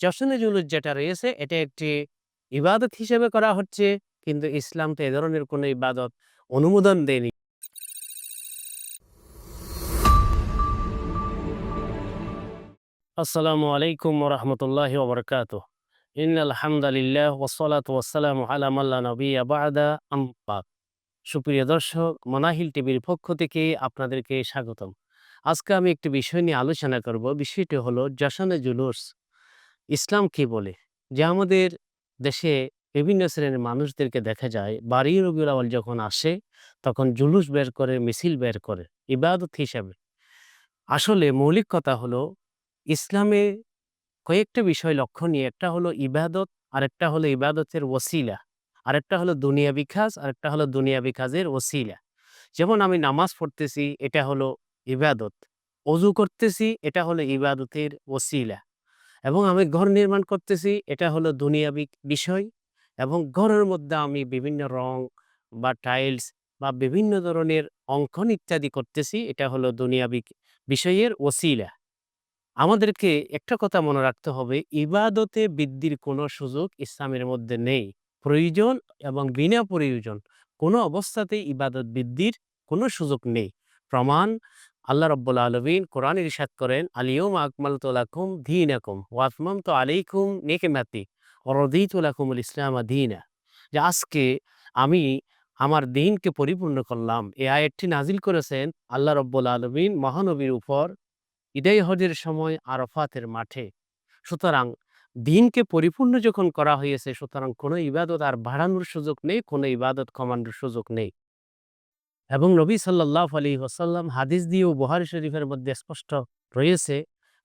জশ্নে জুলুস যেটা রয়েছে এটা একটি ইবাদত হিসেবে করা হচ্ছে, কিন্তু ইসলাম তো এ ধরনের কোনো ইবাদত অনুমোদন দেয়নি। আসসালামু আলাইকুম ওয়া রাহমাতুল্লাহি ওয়া বারাকাতুহু। ইন্নাল হামদালিল্লাহ ওয়াস সালাতু ওয়াস সালামু আলা মান লা নাবিয়্যা বা'দা আম্মা বা'দ। সুপ্রিয় দর্শক, মানাহিল টিভির পক্ষ থেকে আপনাদেরকে স্বাগতম। আজকে আমি একটি বিষয় নিয়ে আলোচনা করব। বিষয়টি হলো জশনে জুলুস। ইসলাম কি বলে? যে আমাদের দেশে বিভিন্ন শ্রেণীর মানুষদেরকে দেখা যায় বারই রবিউল আউয়াল যখন আসে তখন জুলুস বের করে, মিছিল বের করে ইবাদত হিসাবে। আসলে মৌলিক কথা হলো ইসলামে কয়েকটা বিষয় লক্ষণীয়। একটা হলো ইবাদত, আরেকটা হলো ইবাদতের ওসিলা, আরেকটা হলো দুনিয়াবি কাজ, আরেকটা হলো দুনিয়াবি কাজের ওসিলা। যেমন আমি নামাজ পড়তেছি, এটা হলো ইবাদত। অজু করতেছি, এটা হলো ইবাদতের ওসিলা। এবং আমি ঘর নির্মাণ করতেছি, এটা হলো দুনিয়াবি বিষয়। এবং ঘরের মধ্যে আমি বিভিন্ন রং বা টাইলস বা বিভিন্ন ধরনের অঙ্কন ইত্যাদি করতেছি, এটা হলো দুনিয়াবি বিষয়ের ওসিলা। আমাদেরকে একটা কথা মনে রাখতে হবে, ইবাদতে বৃদ্ধির কোনো সুযোগ ইসলামের মধ্যে নেই। প্রয়োজন এবং বিনা প্রয়োজন কোনো অবস্থাতেই ইবাদত বৃদ্ধির কোনো সুযোগ নেই। প্রমাণ আল্লাহ রাব্বুল আলামিন কোরআনে ইরশাদ করেন, আল-ইয়াওমা আকমালতু লাকুম দীনাকুম ওয়া আতমামতু আলাইকুম নি'মাতি ওয়া রাদিতু লাকুমুল ইসলামা দীনা। যে আজকে আমি আমার দ্বীনকে পরিপূর্ণ করলাম। এই আয়াতটি নাজিল করেছেন আল্লাহ রাব্বুল আলামিন মহানবীর উপর ঈদে হজের সময় আরাফাতের মাঠে। সুতরাং দিনকে পরিপূর্ণ যখন করা হয়েছে, সুতরাং কোনো ইবাদত আর বাড়ানোর সুযোগ নেই, কোনো ইবাদত কমানোর সুযোগ নেই। এবং নবী সাল্লাল্লাহু আলাইহি ওয়াসাল্লাম হাদিস দিয়েও বুখারী শরীফের মধ্যে স্পষ্ট রয়েছে,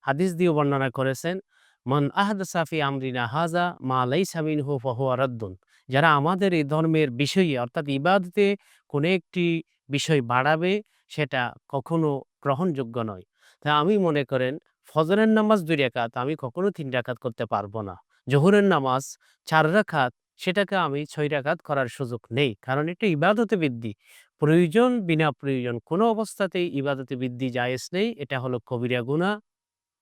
হাদিস দিয়েও বর্ণনা করেছেন, মান আহদাসা ফি আমরিনা হাযা মা লাইসা মিনহু ফাহুয়া রাদ্দুন। যারা আমাদের এই ধর্মের বিষয়ে অর্থাৎ ইবাদতে কোনো একটি বিষয় বাড়াবে, সেটা কখনো গ্রহণযোগ্য নয়। তাই আমি মনে করেন ফজরের নামাজ ২ রাকাত, আমি কখনো ৩ রাকাত করতে পারবো না। জোহরের নামাজ ৪ রাকাত, সেটাকে আমি ৬ রাকাত করার সুযোগ নেই। কারণ এটা ইবাদতে বৃদ্ধি। প্রয়োজন বিনা প্রয়োজন কোনো অবস্থাতেই ইবাদতে বৃদ্ধি জায়েজ নেই। এটা হলো কবিরা গুনাহ।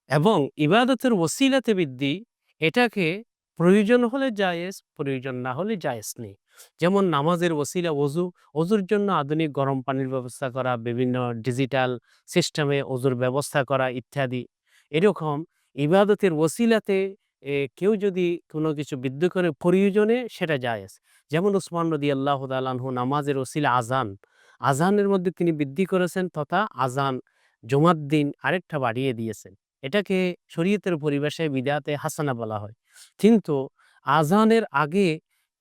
এবং ইবাদতের ওসিলাতে বৃদ্ধি, এটাকে প্রয়োজন হলে জায়েজ, প্রয়োজন না হলে জায়েজ নেই। যেমন নামাজের ওসিলা অজু, অজুর জন্য আধুনিক গরম পানির ব্যবস্থা করা, বিভিন্ন ডিজিটাল সিস্টেমে অজুর ব্যবস্থা করা ইত্যাদি। এরকম ইবাদতের ওসিলাতে কেউ যদি কোনো কিছু বৃদ্ধি করে প্রয়োজনে, সেটা জায়েজ। যেমন উসমান রাদিয়াল্লাহু তাআলা আনহু নামাজের ওসিলা আযান, আযানের মধ্যে তিনি বৃদ্ধি করেছেন তথা আযান জুমার দিন আরেকটা বাড়িয়ে দিয়েছেন। এটাকে শরীয়তের পরিভাষায় বিদআতে হাসানা বলা হয়। কিন্তু আযানের আগে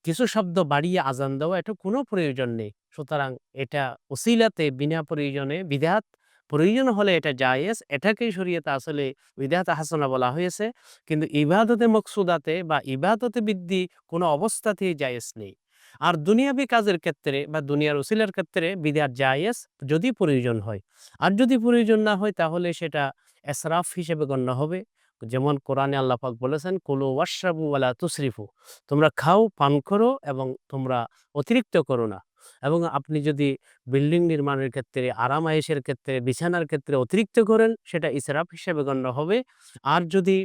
কিছু শব্দ বাড়িয়ে আযান দেওয়া, এটা কোনো প্রয়োজন নেই। সুতরাং এটা ওসিলাতে বিনা প্রয়োজনে বিদআত, প্রয়োজন হলে এটা জায়েজ। এটাকেই শরীয়তে আসলে বিদআতে হাসানা বলা হয়েছে। কিন্তু ইবাদতে মকসুদাতে বা ইবাদতে বৃদ্ধি কোনো অবস্থাতেই জায়েজ নেই। আর দুনিয়াবি কাজের ক্ষেত্রে বা দুনিয়ার ওসিলার ক্ষেত্রে বিদআত জায়েজ যদি প্রয়োজন হয়। আর যদি প্রয়োজন না হয় তাহলে সেটা এসরাফ হিসেবে গণ্য হবে। যেমন কোরআনে আল্লাহ পাক বলেছেন, কুলু ওয়াশরাবু ওয়ালা তুসরিফু। তোমরা খাও, পান করো এবং তোমরা অতিরিক্ত করো না। এবং আপনি যদি বিল্ডিং নির্মাণের ক্ষেত্রে, আরাম-আয়েশের ক্ষেত্রে, বিছানার ক্ষেত্রে অতিরিক্ত করেন, সেটা ইসরাফ হিসেবে গণ্য হবে। আর যদি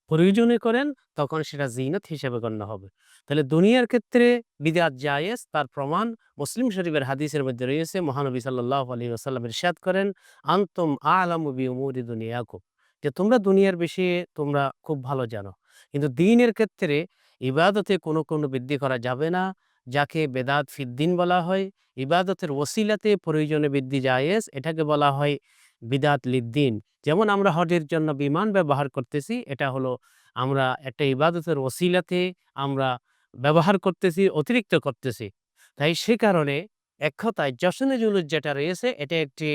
প্রয়োজনে করেন, তখন সেটা জিনাত হিসেবে গণ্য হবে। তাহলে দুনিয়ার ক্ষেত্রে বিদআত জায়েজ, তার প্রমাণ মুসলিম শরীফের হাদিসের মধ্যে রয়েছে। মহানবী সাল্লাল্লাহু আলাইহি ওয়াসাল্লাম ইরশাদ করেন, আনতুম আ'লামু বিউমুরি দুনিয়াকুম। যে তোমরা দুনিয়ার বিষয়ে তোমরা খুব ভালো জানো। কিন্তু দ্বীনের ক্ষেত্রে ইবাদতে কোনো বৃদ্ধি করা যাবে না, যাকে বেদাত ফিদ্দিন বলা হয়। ইবাদতের ওসিলাতে প্রয়োজনে বৃদ্ধি জায়েজ, এটাকে বলা হয় বিদআত লিদ্দিন। যেমন আমরা হজের জন্য বিমান ব্যবহার করতেছি, এটা হলো আমরা একটা ইবাদতের ওসিলাতে আমরা ব্যবহার করতেছি, অতিরিক্ত করতেছি। তাই সে কারণে এক কথায় জশ্নে জুলুস যেটা রয়েছে, এটা একটি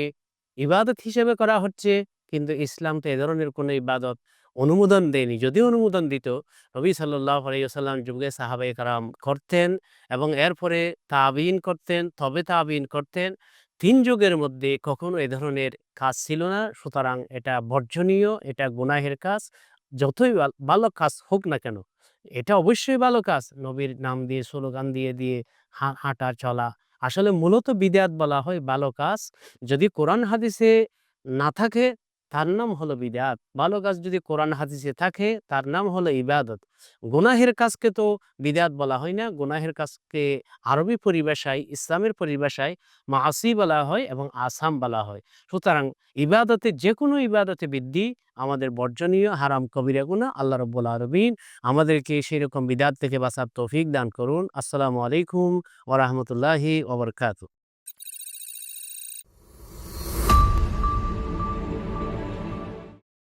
ইবাদত হিসেবে করা হচ্ছে, কিন্তু ইসলাম তো এ ধরনের কোনো ইবাদত অনুমোদন দেয়নি। যদিও অনুমোদন দিত, নবী সাল্লাল্লাহু আলাইহি ওয়াসাল্লাম যুগে সাহাবায়ে কেরাম করতেন এবং এরপরে তাবিঈন করতেন, তবে তাবিঈন করতেন। ৩ যুগের মধ্যে কখনো এ ধরনের কাজ ছিল না। সুতরাং এটা বর্জনীয়, এটা গুনাহের কাজ। যতই ভালো কাজ হোক না কেন, এটা অবশ্যই ভালো কাজ। নবীর নাম দিয়ে, স্লোগান দিয়ে হাঁটা চলা। আসলে মূলত বিদআত বলা হয় ভালো কাজ। যদি কোরআন হাদিসে না থাকে, তার নাম হলো বিদআত। ভালো কাজ যদি কোরআন হাদিসে থাকে তার নাম হলো ইবাদত। গুনাহের কাজকে তো বিদআত বলা হয় না। গুনাহের কাজকে আরবি পরিভাষায়, ইসলামের পরিভাষায় মাআসি বলা হয় এবং আসাম বলা হয়। সুতরাং ইবাদতে যেকোনো ইবাদতে বৃদ্ধি আমাদের বর্জনীয়, হারাম কবিরা গুনাহ। আল্লাহ রাব্বুল আলামিন আমাদেরকে সেরকম বিদআত থেকে বাঁচার তৌফিক দান করুন। আসসালামু আলাইকুম ওয়া রাহমাতুল্লাহি ওয়া বারাকাতুহু।